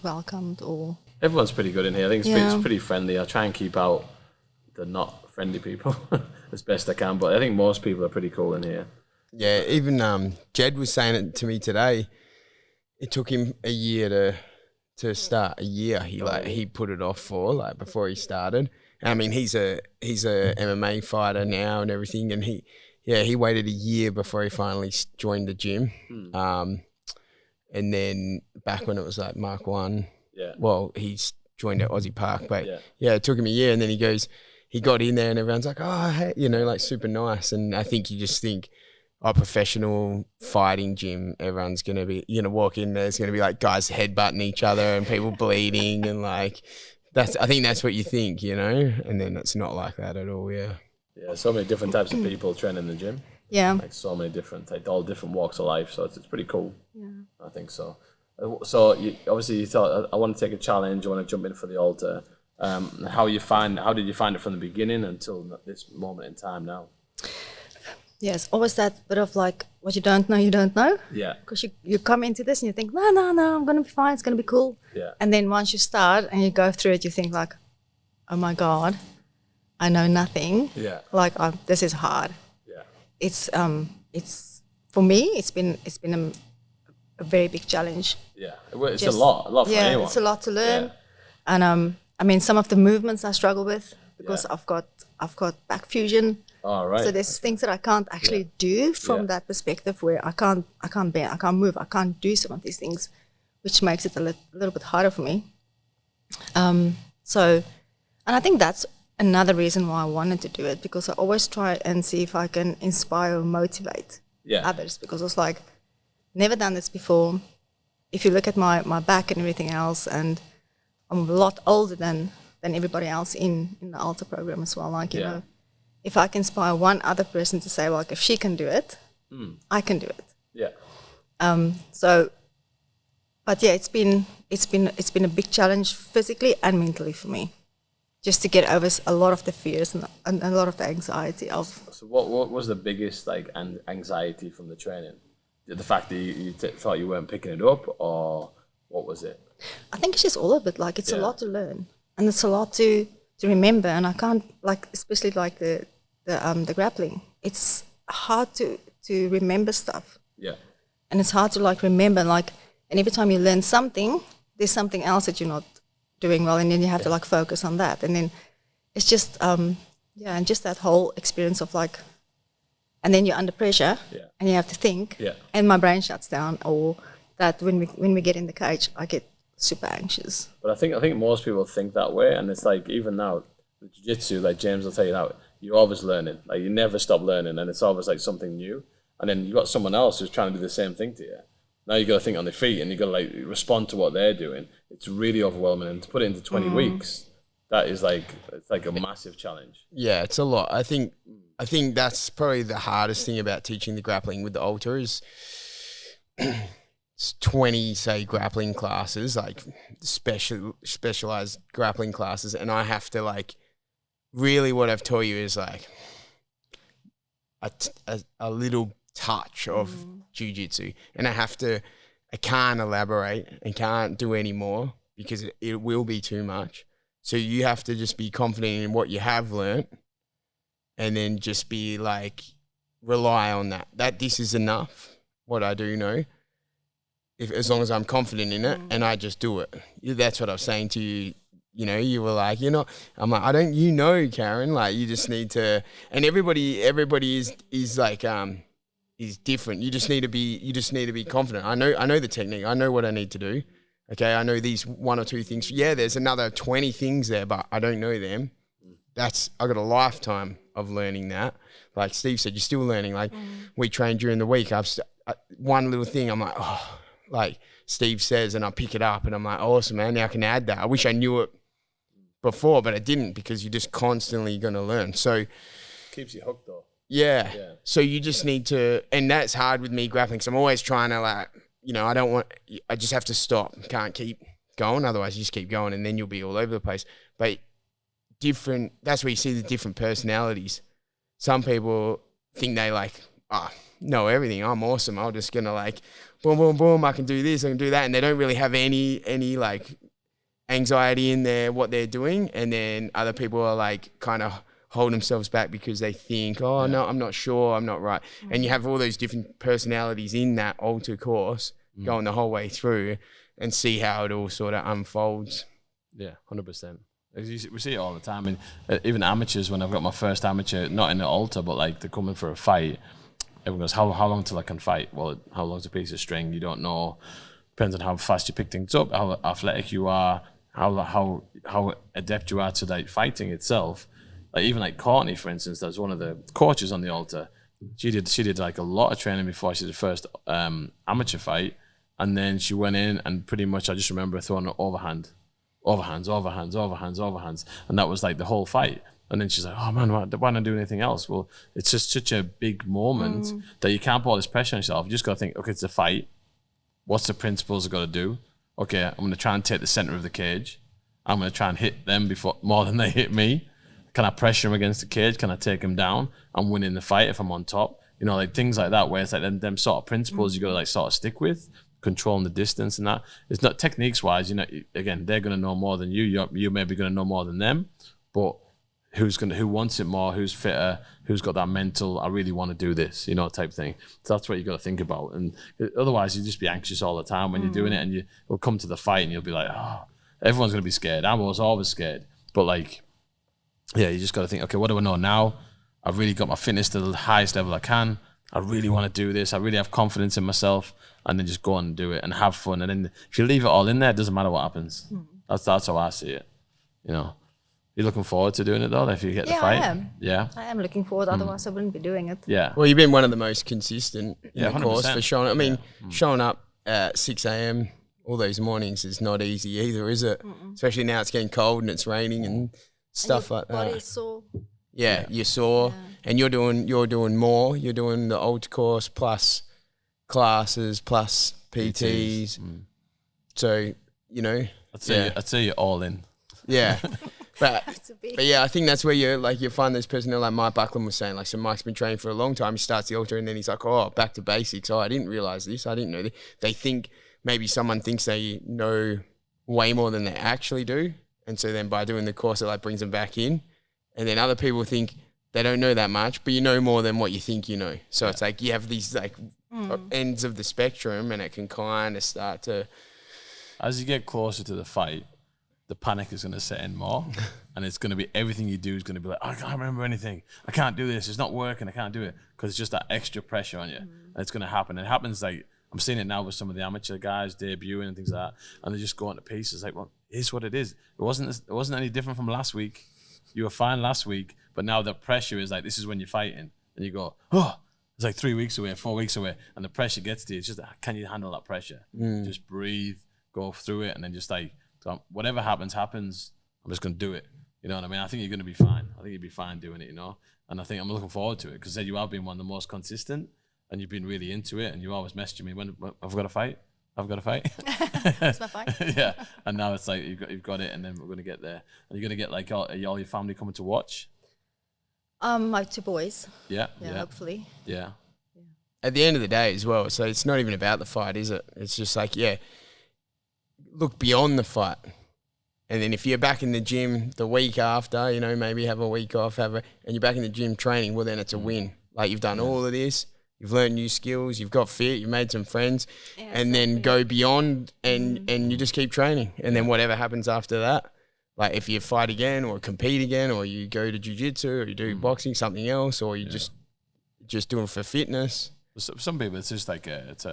welcomed or Everyone's pretty good in here. I think Yeah. it's pretty friendly. I try and keep out the not friendly people as best I can, but I think most people are pretty cool in here. Yeah, even Jed was saying it to me today. It took him a year to start. A year he put it off for before he started. I mean, he's a MMA fighter now and everything, and he waited a year before he finally joined the gym. And then back when it was like Mark 1, Yeah. well, he's joined at Aussie Park, but Yeah. yeah, it took him a year, and then he got in there, and everyone's like, oh, hey, like super nice, and I think you just think, oh, professional fighting gym, everyone's gonna be, walk in there, it's gonna be like guys headbutting each other and people bleeding, and like I think that's what you think, and then it's not like that at all. Yeah. Yeah, so many different types of people train in the gym. yeah. Like so many different, like all different walks of life. So it's pretty cool. Yeah. I think so. So you thought, I want to take a challenge. I want to jump in for the Alta. How did you find it from the beginning until this moment in time now? Yes, always that bit of like what you don't know, you don't know. Yeah. Because you come into this and you think, no, I'm going to be fine. It's going to be cool. Yeah. And then once you start and you go through it, you think like, oh my God, I know nothing. Yeah. Like this is hard. Yeah. It's for me, it's been a very big challenge. Yeah. It's Just- a lot for yeah, anyone. it's a lot to learn. Yeah. And I mean, some of the movements I struggle with because Yeah. I've got back fusion. All right. So there's things that I can't actually do from Yeah. that perspective where I can't bend, I can't move, I can't do some of these things, which makes it a little bit harder for me. And I think that's another reason why I wanted to do it, because I always try and see if I can inspire or motivate Yeah. others, because I was like, never done this before. If you look at my back and everything else, and I'm a lot older than everybody else in the Alta program as well. Like, you know, if I can inspire one other person to say, well, like, if she can do it, I can do it. Yeah. So, but yeah, it's been a big challenge physically and mentally for me, just to get over a lot of the fears and a lot of the anxiety of. So what was the biggest like anxiety from the training? The fact that you thought you weren't picking it up, or what was it? I think it's just all of it. Like it's a Yeah. lot to learn, and it's a lot to remember. And I can't, like, especially like the grappling. It's hard to remember stuff, Yeah. and it's hard to like remember, like, and every time you learn something, there's something else that you're not doing well, and then you have to like focus on that, and then it's just and just that whole experience of like, and then you're under pressure, Yeah. and you have to think, Yeah. and my brain shuts down, or that when we get in the cage, I get super anxious. But I think most people think that way, and it's like even now, the jiu-jitsu, like James will tell you now, you're always learning. Like you never stop learning, and it's always like something new. And then you got someone else who's trying to do the same thing to you. Now you got to think on their feet, and you got to like respond to what they're doing. It's really overwhelming, and to put it into 20 weeks, that is like it's like a massive challenge. Yeah, it's a lot. I think that's probably the hardest thing about teaching the grappling with the Alta is it's 20, say, grappling classes, like specialized grappling classes, and I have to like really what I've taught you is like a little touch of jiu-jitsu, and I can't elaborate and can't do any more because it will be too much. So you have to just be confident in what you have learnt, and then just be like, rely on that this is enough, what I do know, as long as I'm confident in it, and I just do it. That's what I was saying to you. You know, you were like, I'm like, I don't, Karen, like you just need to, and everybody is like, is different. You just need to be confident. I know the technique. I know what I need to do. Okay. I know these one or two things. Yeah. There's another 20 things there, but I don't know them. I got a lifetime of learning that. Like Steve said, you're still learning. Like we train during the week. One little thing, I'm like, oh, like Steve says, and I pick it up and I'm like, awesome, man. Now I can add that. I wish I knew it before, but I didn't, because you're just constantly going to learn. So Keeps you hooked though. yeah. So you just need to, and that's hard with me grappling. So I'm always trying to like, I just have to stop. Can't keep going. Otherwise you just keep going and then you'll be all over the place. But that's where you see the different personalities. Some people think they like, know everything. I'm awesome. I'm just going to like, boom, boom, boom. I can do this. I can do that. And they don't really have any like anxiety in what they're doing. And then other people are like kind of hold themselves back because they think, no, I'm not sure, I'm not right. And you have all those different personalities in that Alta course going the whole way through, and see how it all sort of unfolds. Yeah, 100%. We see it all the time. And even amateurs, when I've got my first amateur, not in the Alta, but like they're coming for a fight, everyone goes, how long till I can fight? Well, how long's a piece of string? You don't know. Depends on how fast you pick things up, how athletic you are, how adept you are to like fighting itself. Like even like Courtney, for instance, that's one of the coaches on the Alta. She did like a lot of training before she did the first amateur fight, and then she went in and pretty much I just remember throwing an overhands, and that was like the whole fight. And then she's like, oh man, why not do anything else? Well, it's just such a big moment that you can't put all this pressure on yourself. You just got to think, okay, it's a fight. What's the principles I've got to do? Okay, I'm going to try and take the center of the cage. I'm going to try and hit them more than they hit me. Can I pressure him against the cage? Can I take him down? I'm winning the fight if I'm on top. Like things like that, where it's like them sort of principles you got to like sort of stick with, controlling the distance and that. It's not techniques wise, again, they're going to know more than you. You may be going to know more than them, but who wants it more? Who's fitter? Who's got that mental, I really want to do this, type thing. So that's what you got to think about. And otherwise you just be anxious all the time when you're doing it, and you'll come to the fight and you'll be like, everyone's going to be scared. I was always scared. But like, yeah, you just got to think, okay, what do I know now? I've really got my fitness to the highest level I can. I really want to do this. I really have confidence in myself, and then just go on and do it and have fun. And then if you leave it all in there, it doesn't matter what happens. That's how I see it. You're looking forward to doing it though, if you get the fight? I am. Yeah? I am looking forward, otherwise I wouldn't be doing it. Yeah. Well, you've been one of the most consistent in the 100%. course for showing. I mean, showing up at 6 a.m. all those mornings is not easy either, is it? Especially now it's getting cold and it's raining and stuff like that. Body's sore. Yeah, you're sore, and you're doing more. You're doing the old course plus classes plus PTs. So, you know, I'd say you're all in. yeah. But It's a big- yeah, I think that's where you find this person like Mike Buckland was saying, like, so Mike's been training for a long time. He starts the ultra and then he's like, oh, back to basics. Oh, I didn't realize this. I didn't know this. They think maybe someone thinks they know way more than they actually do. And so then by doing the course, it like brings them back in. And then other people think they don't know that much, but you know more than what you think you know. So it's like you have these like ends of the spectrum and it can kind of start to... As you get closer to the fight, the panic is going to set in more, and it's going to be everything you do is going to be like, I can't remember anything. I can't do this. It's not working. I can't do it because it's just that extra pressure on you, and it's going to happen. It happens like I'm seeing it now with some of the amateur guys debuting and things like that, and they're just going to pieces. Like, well, it's what it is. It wasn't any different from last week. You were fine last week, but now the pressure is like this is when you're fighting, and you go, oh, it's like 3 weeks away, 4 weeks away, and the pressure gets to you. It's just can you handle that pressure? Just breathe, go through it, and then just like. So whatever happens. I'm just going to do it. You know what I mean? I think you're going to be fine. I think you'll be fine doing it, you know? And I think I'm looking forward to it because you have been one of the most consistent and you've been really into it and you always messaging me when I've got to fight. I've got to fight. It's my fight. Yeah. And now it's like you've got it and then we're going to get there. And you're going to get like all your family coming to watch? My 2 boys. Yeah. Yeah, hopefully. Yeah. At the end of the day as well, so it's not even about the fight, is it? It's just like, look beyond the fight. And then if you're back in the gym the week after, you know, maybe have a week off, and you're back in the gym training, well, then it's a win. Like you've done all of this, you've learned new skills, you've got fit, you've made some friends, and then go beyond and you just keep training. And then whatever happens after that, like if you fight again or compete again or you go to jiu-jitsu or you do boxing, something else, or you just do it for fitness. Some people, it's just like it's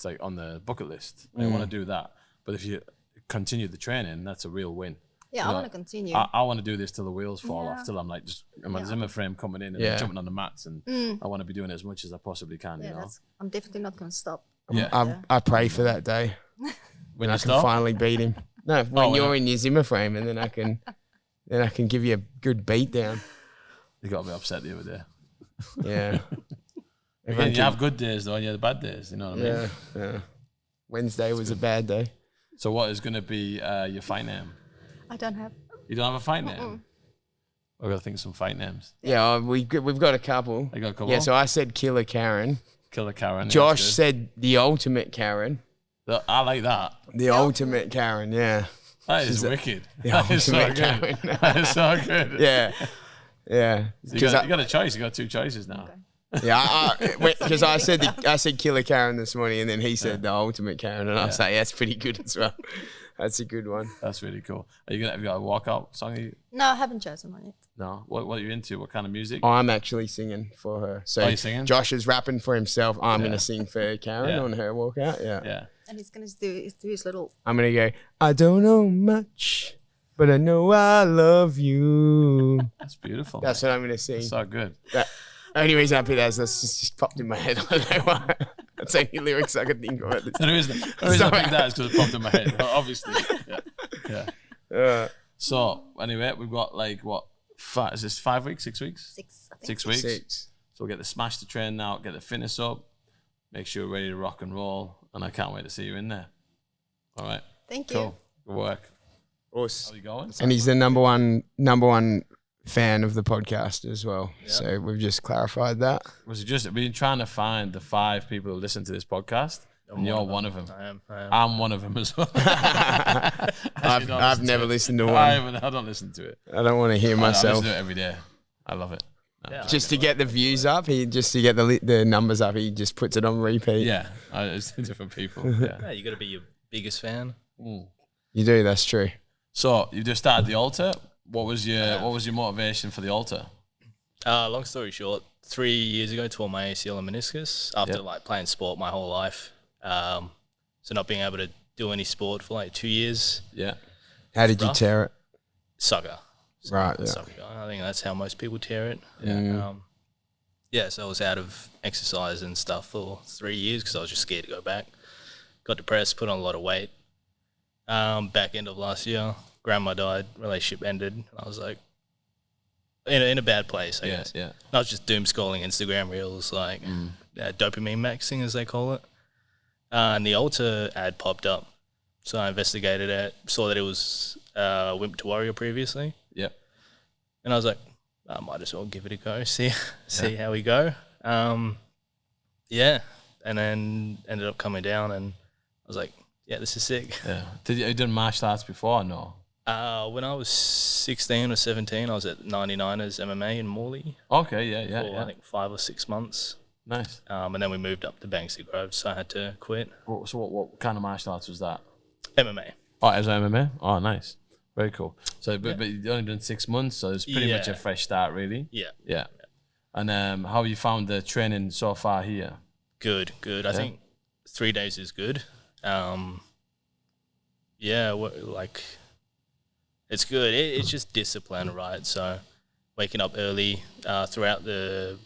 like on the bucket list. They want to do that. But if you continue the training, that's a real win. Yeah, I want to continue. I want to do this till the wheels fall off, till I'm like I'm a Zimmer frame coming in and then jumping on the mats, and I want to be doing it as much as I possibly can. You know, I'm definitely not going to stop. I pray for that day when I can finally beat him. No, when you're in your Zimmer frame, and then I can give you a good beat down. You got me upset the other day. Yeah. Again, you have good days though, and you have the bad days. You know what I mean? Yeah. Wednesday was a bad day. So what is going to be your fight name? I don't have. You don't have a fight name? I've got to think of some fight names. Yeah, we've got a couple. I got a couple? Yeah, so I said Killer Karen. Killer Karen. Josh said the Ultimate Karen. I like that. The Ultimate Karen, yeah. That is wicked. The That is so Ultimate good. Karen. That is so good. Yeah. So you got a choice. You got 2 choices now. Okay. Yeah, because I said Killer Karen this morning, and then he said the Ultimate Karen, and I was like, that's pretty good as well. That's a good one. That's really cool. Have you got a walkout song? No, I haven't chosen one yet. No. What are you into? What kind of music? I'm actually singing for her. So you singing? Josh is rapping for himself. I'm going to sing for Karen on her walkout. Yeah. Yeah. And he's going to do his little. I'm going to go, I don't know much, but I know I love you. That's beautiful. That's what I'm going to sing. That's so good. Only reason I picked that is that's just popped in my head. I don't know why. That's the only lyrics I could think of at this. The reason I picked that is because it popped in my head. Obviously. Yeah. So anyway, we've got like what? Is this 5 weeks? 6 weeks? 6. I think. 6 weeks. 6. So we'll get the smash the train out, get the fitness up, make sure we're ready to rock and roll, and I can't wait to see you in there. All right. Thank you. Cool. Good work. Awesome. How you going? And he's the number one fan of the podcast as well. So we've just clarified that. Was it just we've been trying to find the 5 people who listen to this podcast, and you're one of them. I am. I'm one of them as well. I've never listened to one. I don't listen to it. I don't want to hear I myself. listen to it every day. I love it. No. Just to get the views up, to get the numbers up, he just puts it on repeat. Yeah, it's different people. Yeah. Yeah, you got to be your biggest fan. You do. That's true. So you just started the Alta. What was your motivation for the Alta? Long story short, 3 years ago, tore my ACL and meniscus after like playing sport my whole life. So not being able to do any sport for like 2 years. Yeah. How did you tear it? Soccer. Right. Yeah. Soccer. I think that's how most people tear it. Yeah. So I was out of exercise and stuff for 3 years because I was just scared to go back. Got depressed, put on a lot of weight. Back end of last year, grandma died, relationship ended, and I was like, in a bad place, I guess. Yeah. And I was just doom scrolling Instagram reels, like dopamine maxing, as they call it. And the Alta ad popped up. So I investigated it, saw that it was Wimp to Warrior previously. Yep. And I was like, I might as well give it a go, see how we go. Yeah. And then ended up coming down, and I was like, yeah, this is sick. Yeah. Did you done martial arts before or no? When I was 16 or 17, I was at 99ers MMA in Morley Okay, yeah, for I think 5 or 6 months. Nice. And then we moved up to Banksy Grove, so I had to quit. So what kind of martial arts was that? MMA. Oh, it was MMA? Oh, nice. Very cool. So, but you've only done 6 months, so it's pretty much a fresh start, really. Yeah. Yeah. And how you found the training so far here? Good. I think 3 days is good. It's good. It's just discipline, right? So waking up early. Throughout the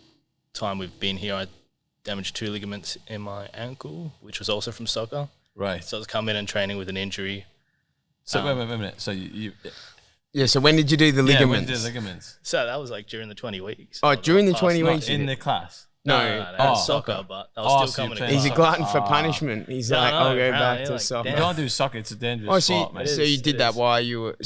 time we've been here, I damaged 2 ligaments in my ankle, which was also from soccer. Right. So I was coming and training with an injury. So wait a minute. So you So when did you do the ligaments? Yeah, when did you do the ligaments? So that was like during the 20 weeks. Oh, during the 20 Not weeks? in the class. No, soccer, but I was still coming to He's a class. glutton for punishment. He's like, I'll go back to like, soccer. You don't do soccer. It's a dangerous Oh, sport, mate. so you did it that is. while you were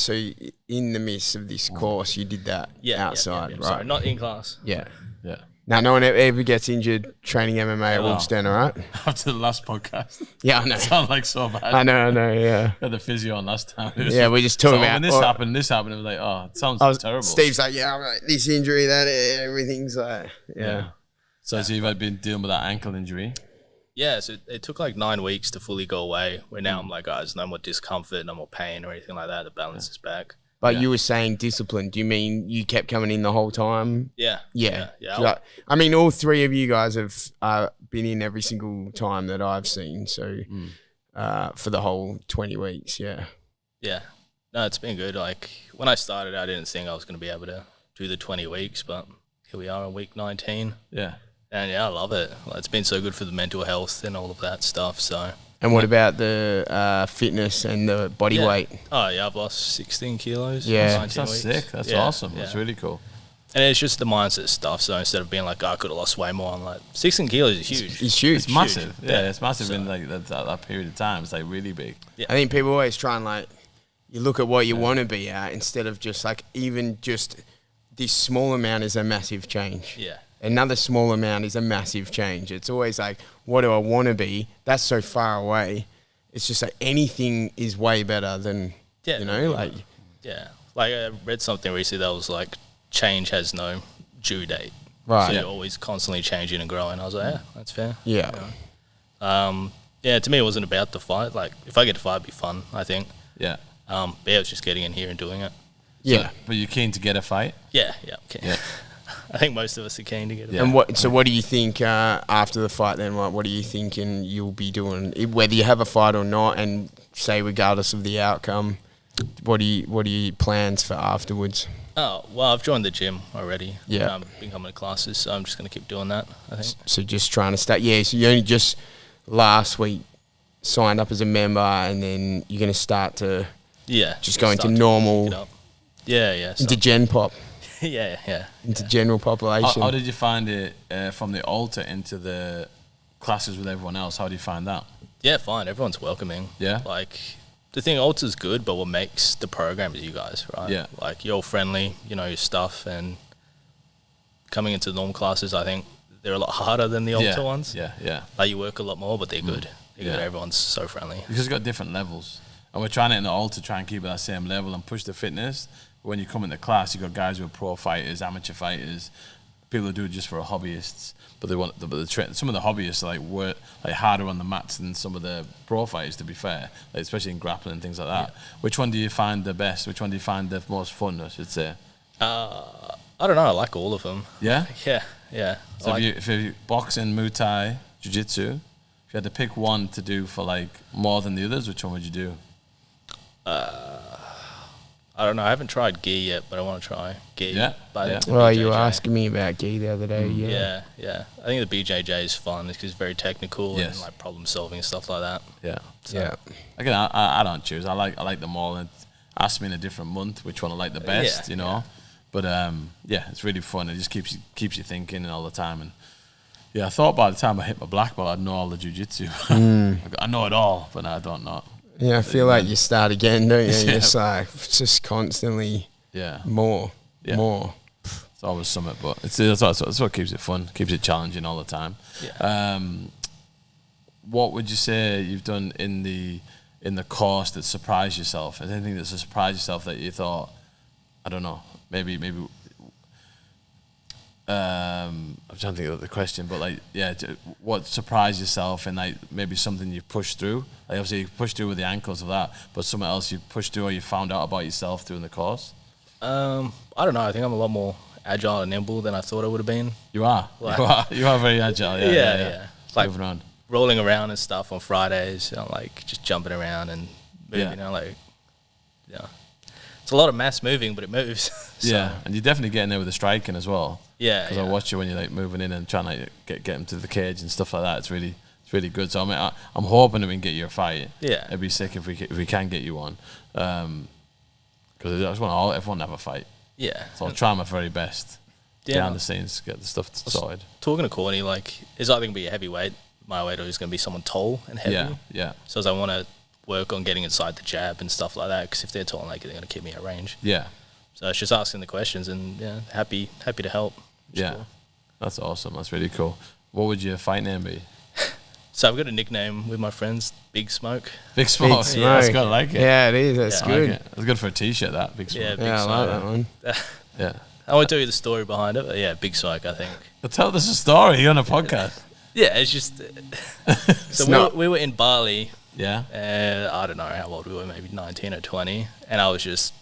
in the midst of this course. You did that outside, right? Sorry, not in class. Yeah. Yeah. Now, no one ever gets injured training MMA at Wolfstown, all right? After the last podcast. Yeah, I know. Sound like so bad. I know, yeah. We had the physio on last time. It was Yeah, we're just talking so about... when this happened, it was like, oh, it sounds terrible. Steve's like, yeah, I'm like, this injury, that, everything's like, yeah. So you've been dealing with that ankle injury. Yeah, so it took like 9 weeks to fully go away, where now I'm like, oh, there's no more discomfort, no more pain or anything like that. The balance is back. But you were saying discipline. Do you mean you kept coming in the whole time? Yeah. Like, I mean, all three of you guys have been in every single time that I've seen. So for the whole 20 weeks, yeah. Yeah. No, it's been good. Like when I started, I didn't think I was going to be able to do the 20 weeks, but here we are in week 19. Yeah. And yeah, I love it. Like, it's been so good for the mental health and all of that stuff. So. And what about the fitness and the body weight? Oh yeah, I've lost 16 kilos. Yeah, 19 that's weeks. sick. That's Yeah, awesome. yeah. That's really cool. And it's just the mindset stuff. So instead of being like, oh, I could have lost way more, I'm like, 16 kilos is huge. It's huge. It's massive. Yeah, Yeah. it's massive So- in like that period of time. It's like really big. I think people always try and like, you look at what you want to be at instead of just like, even just this small amount is a massive change. Yeah. Another small amount is a massive change. It's always like, what do I want to be? That's so far away. It's just like anything is way better than, Yeah. you know, like. Yeah. Like I read something recently that was like, change has no due date. Right. So Yeah. you're always constantly changing and growing. I was like, yeah, that's fair. Yeah. Yeah, to me, it wasn't about the fight. Like, if I get to fight, it'd be fun, I think. Yeah. But yeah, it was just getting in here and doing it. Yeah. But you're keen to get a fight? Yeah, okay. Yeah. I think most of us are keen to get it. Yeah. And what do you think after the fight then? What are you thinking you'll be doing? Whether you have a fight or not, and say regardless of the outcome, what are your plans for afterwards? Oh, well, I've joined the gym already. Yeah. Been coming to classes, so I'm just going to keep doing that, I think. So just trying to start. Yeah, so you only just last week signed up as a member, and then you're going to start to Yeah. just go into start to normal, pick it up. Yeah. into Gen Pop, Yeah. into general population. How did you find it from the altar into the classes with everyone else? How do you find that? Yeah, fine. Everyone's welcoming. Yeah? Like, the thing, Alta's good, but what makes the program is you guys, right? Yeah. Like, you're all friendly, you know your stuff, and coming into the normal classes, I think they're a lot harder than the Alta ones. Yeah. Like, you work a lot more, but they're good. They're good. Yeah. Everyone's so friendly. Because it's got different levels. And we're trying it in the altar, try and keep it at that same level and push the fitness. When you come into class, you've got guys who are pro fighters, amateur fighters, people who do it just for hobbyists. But they want some of the hobbyists work harder on the mats than some of the pro fighters, to be fair, especially in grappling and things like that. Yeah. Which one do you find the best? Which one do you find the most fun, I should say? I don't know. I like all of them. Yeah? Yeah. So if you boxing, Muay Thai, Jiu-Jitsu, if you had to pick one to do for more than the others, which one would you do? I don't know. I haven't tried gi yet, but I want to try gi. Yeah. Well, you were asking me about gi the other day. Yeah. Yeah. I think the BJJ is fun because it's very technical and problem solving and stuff like that. Yeah. So. Again, I don't choose. I like them all. And ask me in a different month which one I like the best, you know. But it's really fun. It just keeps you thinking all the time. And Yeah, I thought by the time I hit my black belt, I'd know all the jiu-jitsu. I know it all, but I don't know. Yeah, I feel like you start again, don't you? Yeah. You're just like, it's just constantly Yeah. more. It's always something, but that's what keeps it fun, keeps it challenging all the time. Yeah. What would you say you've done in the course that surprised yourself? Is anything that's surprised yourself that you thought, I don't know, maybe I'm trying to think of the question, but like, yeah, what surprised yourself and like maybe something you pushed through? Like obviously you pushed through with the ankles of that, but something else you pushed through or you found out about yourself during the course? I don't know. I think I'm a lot more agile and nimble than I thought I would have been. You are. Like- You are very agile. Yeah. Like moving on. rolling around and stuff on Fridays, like just jumping around and moving. Yeah. It's a lot of mass moving, but it moves. So, Yeah, and you're definitely getting there with the striking as well. Yeah. Because I watch you when you're like moving in and trying to get them to the cage and stuff like that. It's really good. So I'm hoping that we can get you a fight. Yeah. It'd be sick if we can get you one. Because I just want everyone to have a fight. Yeah. So I'll try my very best. Yeah. Behind the scenes, get the stuff sorted. Talking to Corny, like, it's either going to be a heavyweight, my weight, or it's going to be someone tall and heavy. Yeah. So as I want to work on getting inside the jab and stuff like that, because if they're tall and lanky, they're going to keep me at range. Yeah. So it's just asking the questions and happy to help. Yeah. Cool. That's awesome. That's really cool. What would your fight name be? So I've got a nickname with my friends, Big Smoke. Big Smoke. Big Yeah, that's Smoke. good. I like it. Yeah, it is. That's I good. like it. It's good for a t-shirt, that. Big Smoke. Yeah, Big Yeah, I Smoke. like that one. Yeah. I won't tell you the story behind it, but yeah, Big Smoke, I think. But tell us a story. You're on a podcast. Yeah, it's just... so we were in Bali, Yeah. and I don't know how old we were, maybe 19 or 20, and I was just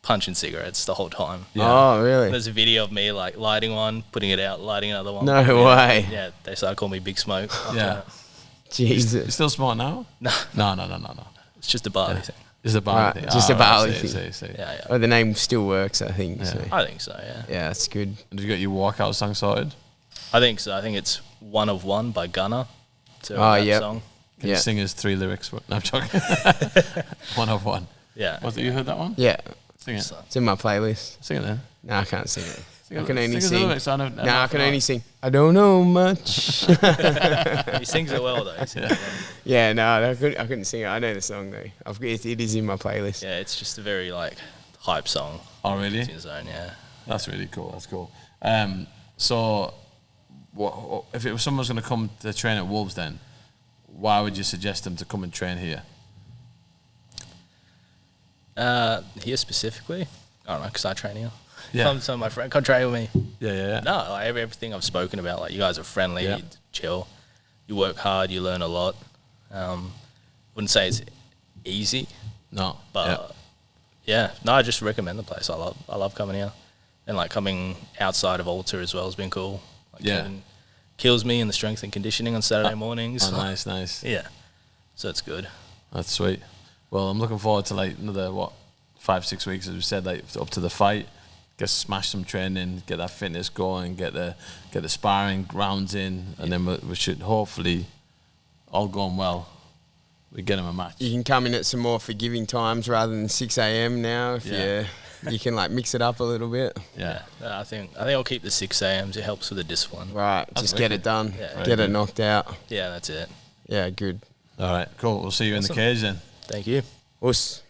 punching cigarettes the whole time. Yeah. Oh, really? There's a video of me like lighting one, putting it out, lighting another one. No putting it out. way. Yeah, they started calling me Big Smoke. after Yeah. that. You Jesus. still smart now? No, No. it's just a Bali thing. It's a Bali Right, thing. just a Bali see, thing. see. Yeah. Oh, the name still works, I think. So. I think so, yeah. Yeah, that's good. And have you got your walkout song sorted? I think so. I think it's One of One by Gunna. It's a Oh, rap yep. song. Can Yeah. you sing us 3 lyrics? No, I'm joking. One of one. Yeah. Was it, you heard that one? Yeah, Sing it. So- it's in my playlist. Sing it then. No, I can't sing it. Sing I it. can only Sing us the sing. lyrics, I don't- No, I can only sing. I don't know much. He sings it well, though. He sings it well. Yeah, no, I couldn't sing it. I know the song though. It is in my playlist. Yeah, it's just a very, like, hype song. Oh, really? It's in his own, yeah. That's really cool. That's cool. So, what if it was someone was going to come to train at Wolves then, why would you suggest them to come and train here? Here specifically, I don't know, because I train here. Yeah. Some of my friends come train with me. Yeah. No, like everything I've spoken about, like you guys are friendly, Yeah. you chill, you work hard, you learn a lot. Wouldn't say it's easy, No. but yeah, no, I just recommend the place. I love coming here, and like coming outside of Alta as well has been cool. Like Yeah. Kevin kills me in the strength and conditioning on Saturday mornings. Oh, nice. Yeah, so it's good. That's sweet. Well, I'm looking forward to like another 5-6 weeks, as we said, like up to the fight. Get smash some training, get that fitness going, get the sparring rounds in, and then we should hopefully, all going well, we get him a match. You can come in at some more forgiving times rather than 6 a.m. now. If you can like mix it up a little bit. Yeah. I think I'll keep the 6 a.m.s. It helps with the discipline. Right, just get it done. Yeah. Get it knocked out. Yeah, that's it. Yeah, good. All right, cool. We'll see you in the Awesome. cage then. Thank you. Us.